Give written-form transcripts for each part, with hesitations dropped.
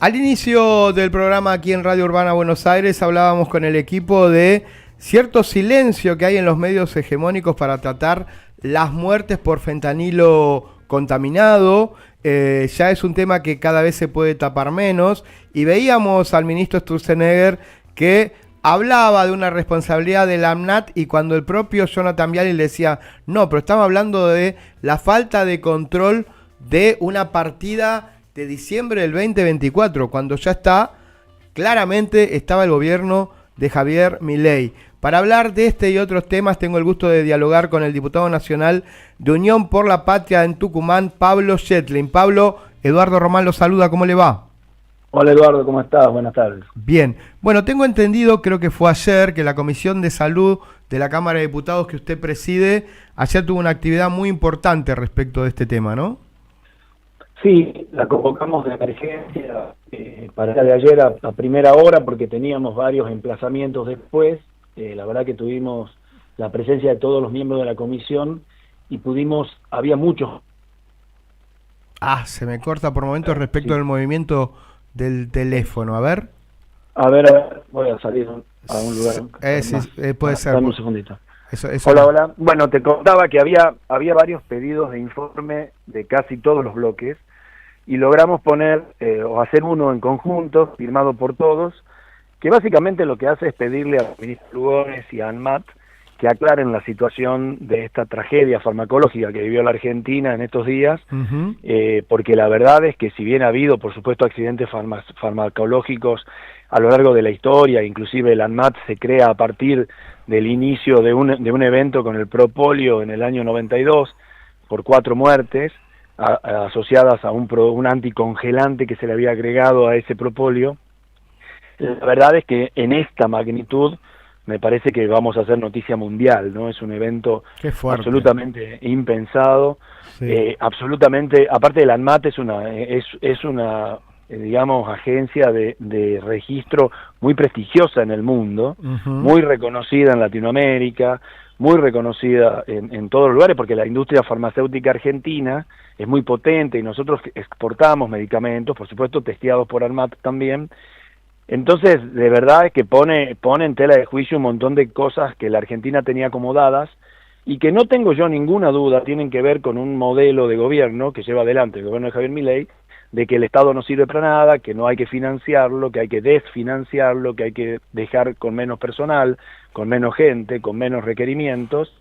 Al inicio del programa aquí en Radio Urbana Buenos Aires hablábamos con el equipo de cierto silencio que hay en los medios hegemónicos para tratar las muertes por fentanilo contaminado. Ya es un tema que cada vez se puede tapar menos, y veíamos al ministro Sturzenegger que hablaba de una responsabilidad del AMNAT, y cuando el propio Jonathan Viale le decía, no, pero estamos hablando de la falta de control de una partida de diciembre del 2024, cuando ya claramente estaba el gobierno de Javier Milei. Para hablar de este y otros temas tengo el gusto de dialogar con el diputado nacional de Unión por la Patria en Tucumán, Pablo Schettling. Pablo, Eduardo Román lo saluda, ¿cómo le va? Hola Eduardo, ¿cómo estás? Buenas tardes. Bien, bueno, tengo entendido, creo que fue ayer, que la Comisión de Salud de la Cámara de Diputados que usted preside, ayer tuvo una actividad muy importante respecto de este tema, ¿no? Sí, la convocamos de emergencia para el día de ayer a primera hora porque teníamos varios emplazamientos después. La verdad que tuvimos la presencia de todos los miembros de la comisión y había muchos. Se me corta por momentos respecto del movimiento del teléfono, a ver. A ver, voy a salir a un lugar. Puede ser. Dame un segundito. Eso hola, hola. Bueno, te contaba que había varios pedidos de informe de casi todos los bloques y logramos poner o hacer uno en conjunto, firmado por todos, que básicamente lo que hace es pedirle a los ministros Lugones y a ANMAT que aclaren la situación de esta tragedia farmacológica que vivió la Argentina en estos días, porque la verdad es que si bien ha habido, por supuesto, accidentes farmacológicos a lo largo de la historia, inclusive el ANMAT se crea a partir del inicio de un evento con el propolio en el año 92, por 4 muertes, asociadas a un anticongelante que se le había agregado a ese propolio. La verdad es que en esta magnitud me parece que vamos a hacer noticia mundial, ¿no? Es un evento absolutamente impensado, sí. Absolutamente, aparte del ANMAT es una digamos, agencia de registro muy prestigiosa en el mundo, muy reconocida en Latinoamérica, muy reconocida en todos los lugares, porque la industria farmacéutica argentina es muy potente y nosotros exportamos medicamentos, por supuesto testeados por ANMAT también. Entonces, de verdad es que pone en tela de juicio un montón de cosas que la Argentina tenía acomodadas y que no tengo yo ninguna duda tienen que ver con un modelo de gobierno que lleva adelante el gobierno de Javier Milei, de que el Estado no sirve para nada, que no hay que financiarlo, que hay que desfinanciarlo, que hay que dejar con menos personal, con menos gente, con menos requerimientos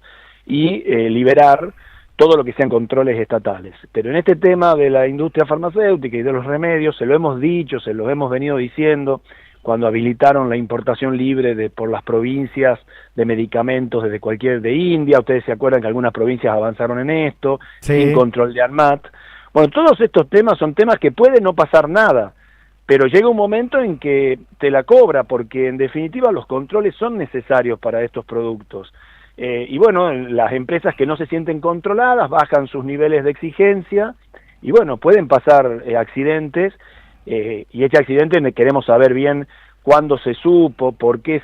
y liberar todo lo que sean controles estatales. Pero en este tema de la industria farmacéutica y de los remedios, se lo hemos dicho, se lo hemos venido diciendo, cuando habilitaron la importación libre por las provincias de medicamentos de India, ustedes se acuerdan que algunas provincias avanzaron en esto, sí, sin control de ANMAT. Bueno, todos estos temas son temas que puede no pasar nada, pero llega un momento en que te la cobra, porque en definitiva los controles son necesarios para estos productos. Y bueno, las empresas que no se sienten controladas bajan sus niveles de exigencia y bueno, pueden pasar accidentes y este accidente queremos saber bien cuándo se supo, por qué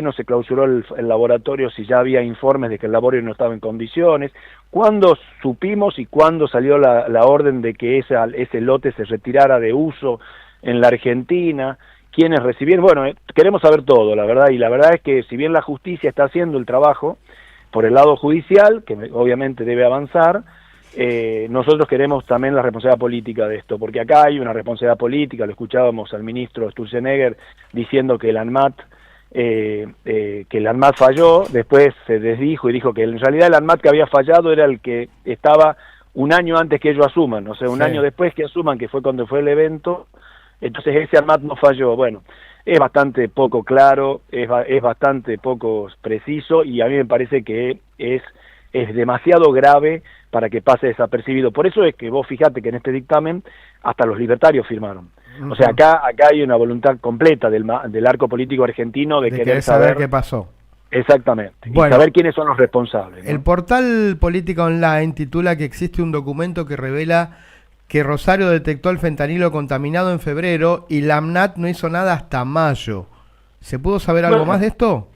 no se clausuró el laboratorio si ya había informes de que el laboratorio no estaba en condiciones, cuándo supimos y cuándo salió la orden de que ese lote se retirara de uso en la Argentina, quiénes recibieron, bueno, queremos saber todo, la verdad, y la verdad es que si bien la justicia está haciendo el trabajo por el lado judicial, que obviamente debe avanzar, nosotros queremos también la responsabilidad política de esto, porque acá hay una responsabilidad política, lo escuchábamos al ministro Sturzenegger diciendo que el ANMAT falló, después se desdijo y dijo que en realidad el ANMAT que había fallado era el que estaba un año antes que ellos asuman, o sea, un año después que asuman, que fue cuando fue el evento. Entonces ese ANMAT no falló. Bueno, es bastante poco claro, es bastante poco preciso y a mí me parece que es demasiado grave para que pase desapercibido. Por eso es que vos fijate que en este dictamen hasta los libertarios firmaron. O sea, acá hay una voluntad completa del arco político argentino de querer saber qué pasó. Exactamente, bueno, y saber quiénes son los responsables, ¿no? El portal Política Online titula que existe un documento que revela que Rosario detectó el fentanilo contaminado en febrero y la AMNAT no hizo nada hasta mayo. ¿Se pudo saber algo más de esto?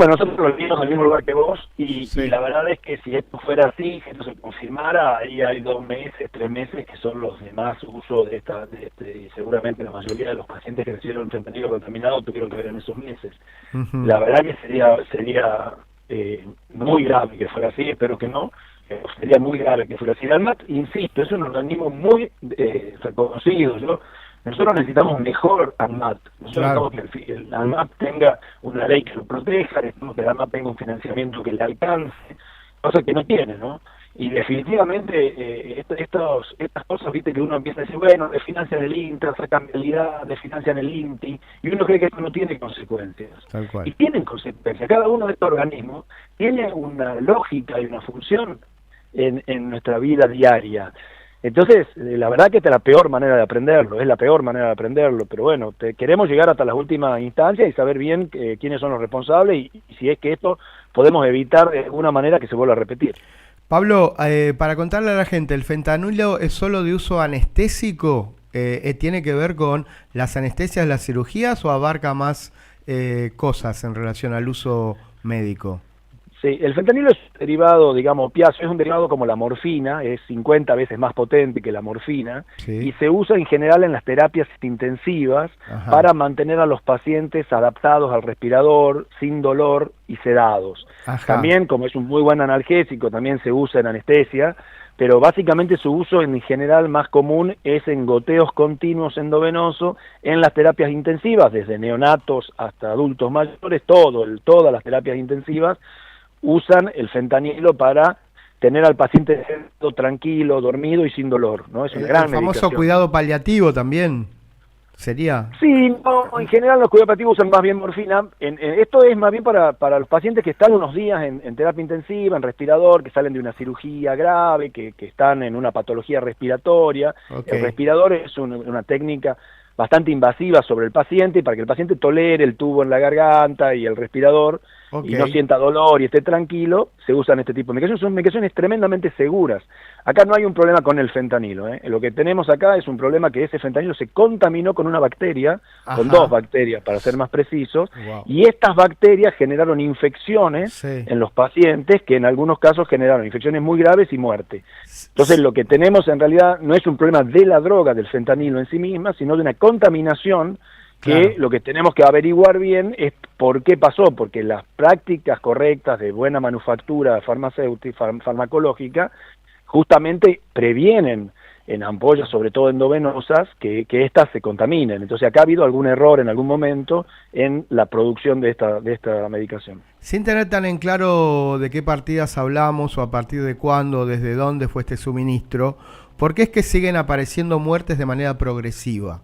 Bueno, nosotros lo vimos en el mismo lugar que vos y Sí. la verdad es que si esto fuera así, si esto se confirmara, ahí hay 2 meses, 3 meses que son los de más uso de y seguramente la mayoría de los pacientes que recibieron fentanilo contaminado tuvieron que ver en esos meses. Ujú. La verdad que sería muy grave que fuera así, espero que no, sería muy grave que fuera así. El ANMAT, insisto, es un organismo muy reconocido. Nosotros necesitamos mejor ANMAT. Nosotros Claro. necesitamos que el ANMAT tenga una ley que lo proteja, necesitamos que el ANMAT tenga un financiamiento que le alcance, cosa que no tiene, ¿no? Y definitivamente estas cosas, viste, que uno empieza a decir, bueno, desfinancian el INTA, sacan realidad, desfinancian el INTI, y uno cree que esto no tiene consecuencias. Tal cual. Y tienen consecuencias. Cada uno de estos organismos tiene una lógica y una función en nuestra vida diaria. Entonces, la verdad que esta es la peor manera de aprenderlo, es la peor manera de aprenderlo, pero bueno, queremos llegar hasta las últimas instancias y saber bien quiénes son los responsables y si es que esto podemos evitar de alguna manera que se vuelva a repetir. Pablo, para contarle a la gente, ¿el fentanilo es solo de uso anestésico? ¿Tiene que ver con las anestesias, las cirugías o abarca más cosas en relación al uso médico? Sí, el fentanilo es un derivado, digamos, opiáceo, es un derivado como la morfina, es 50 veces más potente que la morfina, Sí. y se usa en general en las terapias intensivas Ajá. para mantener a los pacientes adaptados al respirador, sin dolor y sedados. Ajá. También, como es un muy buen analgésico, también se usa en anestesia, pero básicamente su uso en general más común es en goteos continuos endovenoso en las terapias intensivas, desde neonatos hasta adultos mayores, todas las terapias intensivas usan el fentanilo para tener al paciente tranquilo, dormido y sin dolor, ¿no? Es una gran El famoso medicación. cuidado paliativo también sería. Sí, no, en general los cuidados paliativos usan más bien morfina. Esto es más bien para los pacientes que están unos días en terapia intensiva, en respirador, que salen de una cirugía grave, que están en una patología respiratoria. Okay. El respirador es una técnica bastante invasiva sobre el paciente y para que el paciente tolere el tubo en la garganta y el respirador Okay. y no sienta dolor y esté tranquilo, se usan este tipo de medicaciones. Son medicaciones tremendamente seguras. Acá no hay un problema con el fentanilo, ¿eh? Lo que tenemos acá es un problema que ese fentanilo se contaminó con una bacteria, Ajá. con 2 bacterias para ser más precisos, Wow. y estas bacterias generaron infecciones Sí. en los pacientes que en algunos casos generaron infecciones muy graves y muerte. Entonces lo que tenemos en realidad no es un problema de la droga, del fentanilo en sí misma, sino de una contaminación que Claro. lo que tenemos que averiguar bien es por qué pasó, porque las prácticas correctas de buena manufactura farmacéutica, farmacológica, justamente previenen en ampollas, sobre todo endovenosas, que éstas se contaminen. Entonces acá ha habido algún error en algún momento en la producción de esta medicación. Sin tener tan en claro de qué partidas hablamos o a partir de cuándo, desde dónde fue este suministro, ¿por qué es que siguen apareciendo muertes de manera progresiva?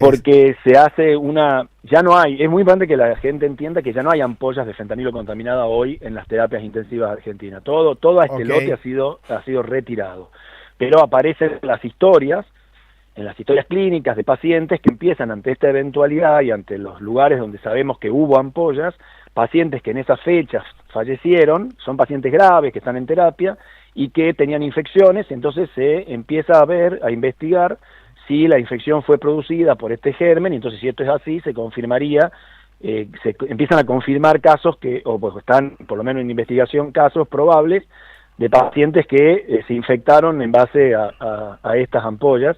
Porque se hace ya no hay, es muy importante que la gente entienda que ya no hay ampollas de fentanilo contaminada hoy en las terapias intensivas de Argentina. Todo este Okay. lote ha sido retirado. Pero aparecen las historias, en las historias clínicas de pacientes que empiezan ante esta eventualidad y ante los lugares donde sabemos que hubo ampollas, pacientes que en esas fechas fallecieron, son pacientes graves que están en terapia y que tenían infecciones, entonces se empieza a investigar si la infección fue producida por este germen, y entonces si esto es así, se confirmaría, se empiezan a confirmar casos pues están por lo menos en investigación, casos probables de pacientes que se infectaron en base a estas ampollas.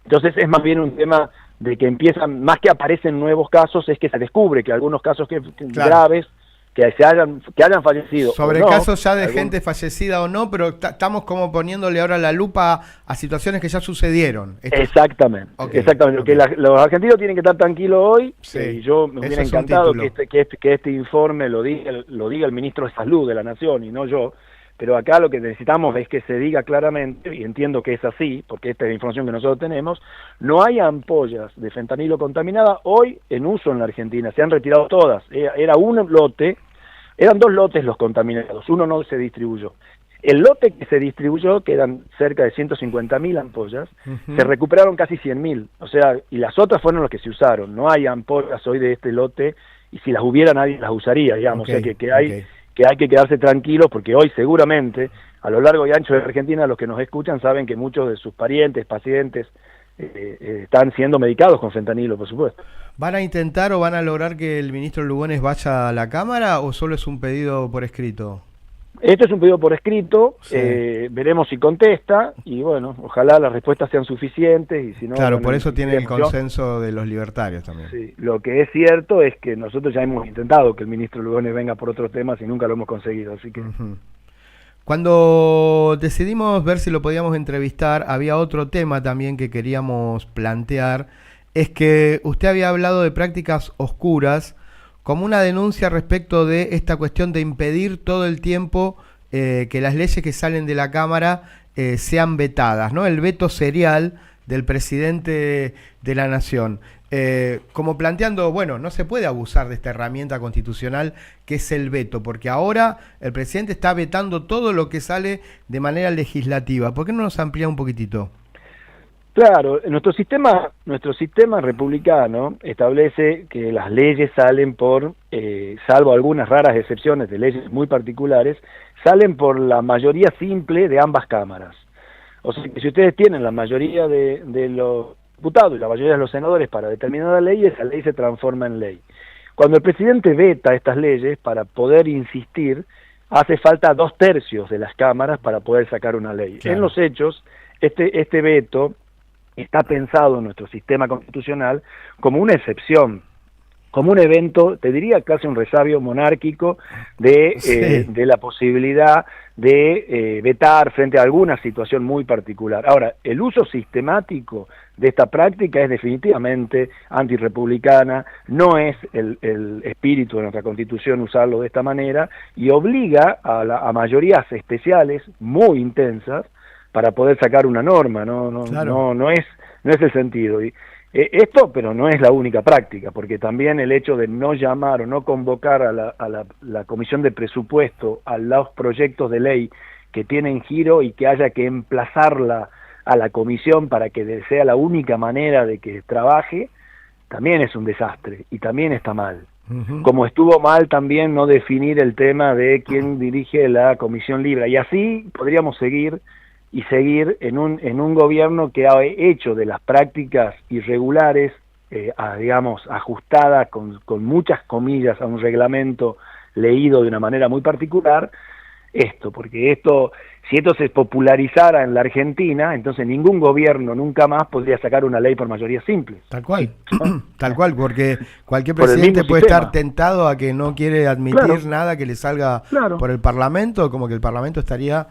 Entonces es más bien un tema de que empiezan, más que aparecen nuevos casos, es que se descubre que algunos casos Claro. graves, que hayan fallecido. Sobre o no, casos ya de gente fallecida o no, pero estamos como poniéndole ahora la lupa a situaciones que ya sucedieron. Exactamente, Okay. exactamente. Okay. Que los argentinos tienen que estar tranquilos hoy, Sí. y yo me hubiera Eso es un encantado título. que este informe lo diga el ministro de Salud de la Nación y no yo, pero acá lo que necesitamos es que se diga claramente, y entiendo que es así, porque esta es la información que nosotros tenemos, no hay ampollas de fentanilo contaminada hoy en uso en la Argentina, se han retirado todas. Era un lote, eran 2 lotes los contaminados, uno no se distribuyó. El lote que se distribuyó, que eran cerca de 150.000 ampollas, Ujú. se recuperaron casi 100.000, o sea, y las otras fueron las que se usaron. No hay ampollas hoy de este lote, y si las hubiera nadie las usaría, digamos. Okay. O sea, que hay Okay. que hay que quedarse tranquilos, porque hoy seguramente, a lo largo y ancho de Argentina, los que nos escuchan saben que muchos de sus parientes, pacientes, están siendo medicados con fentanilo, por supuesto. ¿Van a intentar o van a lograr que el ministro Lugones vaya a la Cámara o solo es un pedido por escrito? Esto es un pedido por escrito, Sí. Veremos si contesta y bueno, ojalá las respuestas sean suficientes y si no... Claro, bueno, por eso tiene el insistiremos. consenso de los libertarios también. Sí, lo que es cierto es que nosotros ya hemos intentado que el ministro Lugones venga por otros temas y nunca lo hemos conseguido, así que... Ujú. Cuando decidimos ver si lo podíamos entrevistar, había otro tema también que queríamos plantear, es que usted había hablado de prácticas oscuras como una denuncia respecto de esta cuestión de impedir todo el tiempo que las leyes que salen de la Cámara sean vetadas, ¿no? El veto serial del presidente de la Nación. Como planteando, bueno, no se puede abusar de esta herramienta constitucional que es el veto, porque ahora el presidente está vetando todo lo que sale de manera legislativa. ¿Por qué no nos amplía un poquitito? Claro, nuestro sistema republicano establece que las leyes salen por, salvo algunas raras excepciones de leyes muy particulares, salen por la mayoría simple de ambas cámaras. O sea que si ustedes tienen la mayoría de los diputados y la mayoría de los senadores para determinada ley, esa ley se transforma en ley. Cuando el presidente veta estas leyes, para poder insistir, hace falta 2/3 de las cámaras para poder sacar una ley. Claro. En los hechos, este veto está pensado en nuestro sistema constitucional como una excepción, como un evento, te diría casi un resabio monárquico de la posibilidad de vetar frente a alguna situación muy particular. Ahora, el uso sistemático de esta práctica es definitivamente antirrepublicana, no es el espíritu de nuestra Constitución usarlo de esta manera y obliga a mayorías especiales muy intensas para poder sacar una norma, Claro. no es el sentido. Y esto, pero no es la única práctica, porque también el hecho de no llamar o no convocar a la Comisión de Presupuesto a los proyectos de ley que tienen giro y que haya que emplazarla a la comisión para que sea la única manera de que trabaje, también es un desastre y también está mal. Ujú. Como estuvo mal también no definir el tema de quién dirige la Comisión Libre. Y así podríamos seguir en un gobierno que ha hecho de las prácticas irregulares, digamos, ajustadas con muchas comillas a un reglamento leído de una manera muy particular, porque si esto se popularizara en la Argentina, entonces ningún gobierno nunca más podría sacar una ley por mayoría simple. Tal cual, tal cual, porque cualquier Por el presidente mismo puede sistema. estar tentado a que no quiere admitir Claro. nada que le salga Claro. por el Parlamento, como que el Parlamento estaría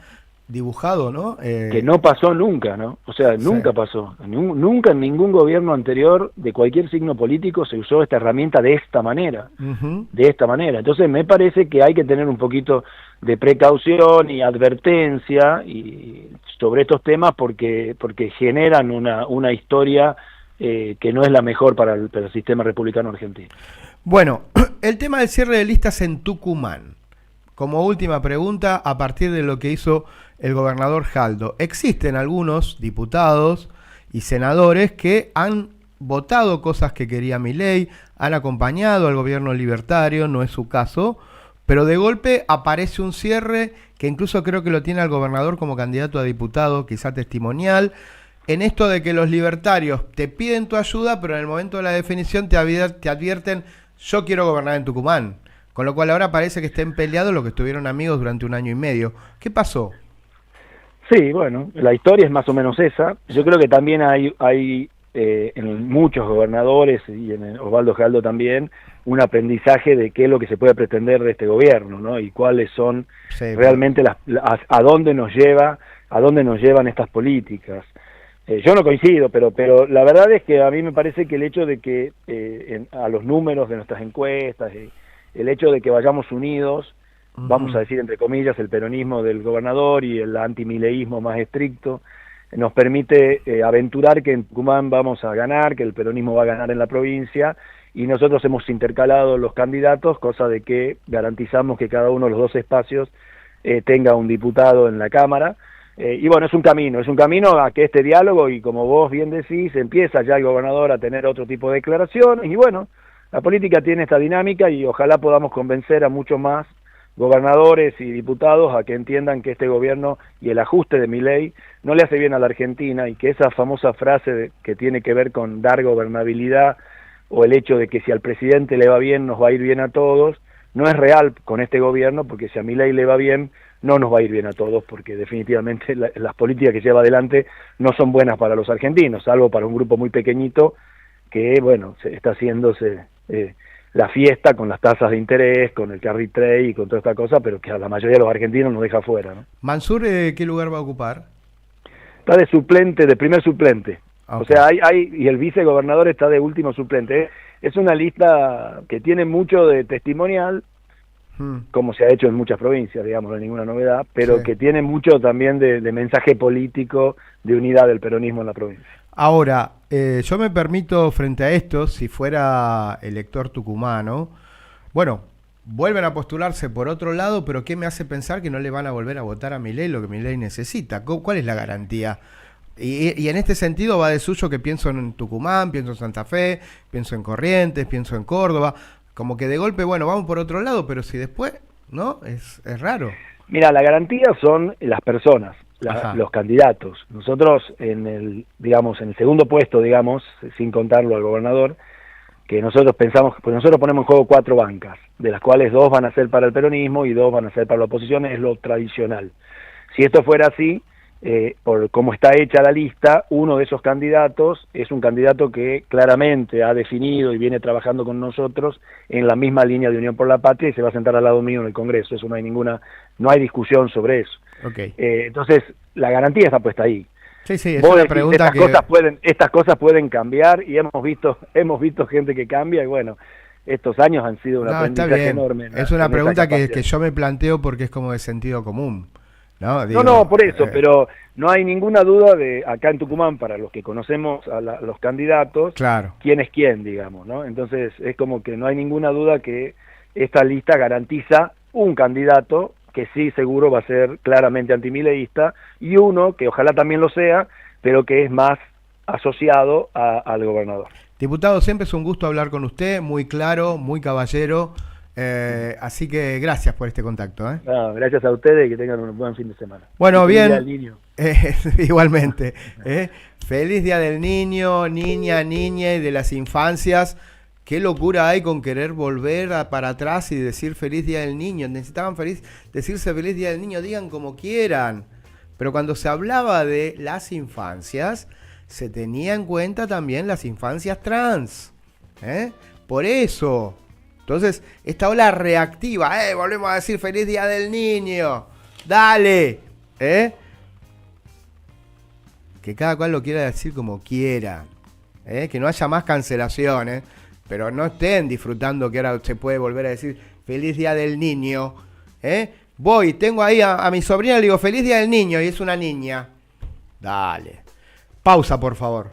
dibujado, ¿no? Que no pasó nunca, ¿no? O sea, nunca Sí. pasó. Nunca en ningún gobierno anterior de cualquier signo político se usó esta herramienta de esta manera. Ujú. De esta manera. Entonces me parece que hay que tener un poquito de precaución y advertencia sobre estos temas porque generan una historia que no es la mejor para el sistema republicano argentino. Bueno, el tema del cierre de listas en Tucumán. Como última pregunta, a partir de lo que hizo el gobernador Jaldo, existen algunos diputados y senadores que han votado cosas que quería Milei, han acompañado al gobierno libertario, no es su caso, pero de golpe aparece un cierre que incluso creo que lo tiene al gobernador como candidato a diputado, quizá testimonial, en esto de que los libertarios te piden tu ayuda, pero en el momento de la definición te advierten, yo quiero gobernar en Tucumán. Con lo cual ahora parece que estén peleados los que estuvieron amigos durante 1 año y medio. ¿Qué pasó? Sí, bueno, la historia es más o menos esa. Yo creo que también hay en muchos gobernadores y en Osvaldo Jaldo también un aprendizaje de qué es lo que se puede pretender de este gobierno, ¿no? Y cuáles son realmente a dónde nos llevan estas políticas. Yo no coincido, pero la verdad es que a mí me parece que el hecho de que a los números de nuestras encuestas, el hecho de que vayamos unidos, vamos a decir entre comillas, el peronismo del gobernador y el antimileísmo más estricto, nos permite aventurar que en Tucumán vamos a ganar, que el peronismo va a ganar en la provincia, y nosotros hemos intercalado los candidatos, cosa de que garantizamos que cada uno de los 2 espacios tenga un diputado en la Cámara. Y bueno, es un camino a que este diálogo, y como vos bien decís, empieza ya el gobernador a tener otro tipo de declaraciones, y bueno, la política tiene esta dinámica y ojalá podamos convencer a muchos más gobernadores y diputados a que entiendan que este gobierno y el ajuste de Milei no le hace bien a la Argentina, y que esa famosa frase que tiene que ver con dar gobernabilidad, o el hecho de que si al presidente le va bien nos va a ir bien a todos, no es real con este gobierno, porque si a Milei le va bien no nos va a ir bien a todos, porque definitivamente las políticas que lleva adelante no son buenas para los argentinos, salvo para un grupo muy pequeñito que, bueno, está haciéndose la fiesta con las tasas de interés, con el carry trade y con toda esta cosa, pero que a la mayoría de los argentinos nos deja fuera, ¿no? Mansur, ¿qué lugar va a ocupar? Está de suplente, de primer suplente. Okay. O sea, y el vicegobernador está de último suplente. Es una lista que tiene mucho de testimonial, como se ha hecho en muchas provincias, digamos, no hay ninguna novedad, pero sí, que tiene mucho también de mensaje político, de unidad del peronismo en la provincia. Ahora, yo me permito, frente a esto, si fuera elector tucumano, bueno, vuelven a postularse por otro lado, pero ¿qué me hace pensar que no le van a volver a votar a Milei lo que Milei necesita? ¿Cuál es la garantía? Y en este sentido va de suyo que pienso en Tucumán, pienso en Santa Fe, pienso en Corrientes, pienso en Córdoba, como que de golpe, bueno, vamos por otro lado, pero si después, ¿no? Es raro. Mira, la garantía son las personas, los candidatos. Nosotros en el segundo puesto, digamos, sin contarlo al gobernador, que nosotros pensamos, pues nosotros ponemos en juego 4 bancas, de las cuales 2 van a ser para el peronismo y 2 van a ser para la oposición, es lo tradicional. Si esto fuera así, por cómo está hecha la lista, uno de esos candidatos es un candidato que claramente ha definido y viene trabajando con nosotros en la misma línea de Unión por la Patria y se va a sentar al lado mío en el Congreso. Eso no hay discusión sobre eso. Okay. Entonces, la garantía está puesta ahí. Sí, es una pregunta que... estas cosas pueden cambiar, y hemos visto gente que cambia, y bueno, estos años han sido un aprendizaje enorme. Es una pregunta que yo me planteo porque es como de sentido común. No, por eso, pero no hay ninguna duda de, acá en Tucumán, para los que conocemos a los candidatos, claro, quién es quién, digamos, ¿no? Entonces es como que no hay ninguna duda que esta lista garantiza un candidato que sí seguro va a ser claramente antimileísta, y uno que ojalá también lo sea, pero que es más asociado al gobernador. Diputado, siempre es un gusto hablar con usted, muy claro, muy caballero. Así que gracias por este contacto. No, gracias a ustedes y que tengan un buen fin de semana. Bueno, Feliz bien. Día del Niño. Igualmente. Feliz Día del Niño, niña y de las infancias. Qué locura hay con querer volver para atrás y decir Feliz Día del Niño. Necesitaban decirse Feliz Día del Niño, digan como quieran. Pero cuando se hablaba de las infancias, se tenía en cuenta también las infancias trans. Por eso... Entonces, esta ola reactiva, volvemos a decir Feliz Día del Niño, dale, que cada cual lo quiera decir como quiera, que no haya más cancelaciones, pero no estén disfrutando que ahora se puede volver a decir Feliz Día del Niño, tengo ahí a mi sobrina, le digo Feliz Día del Niño, y es una niña, dale, pausa por favor.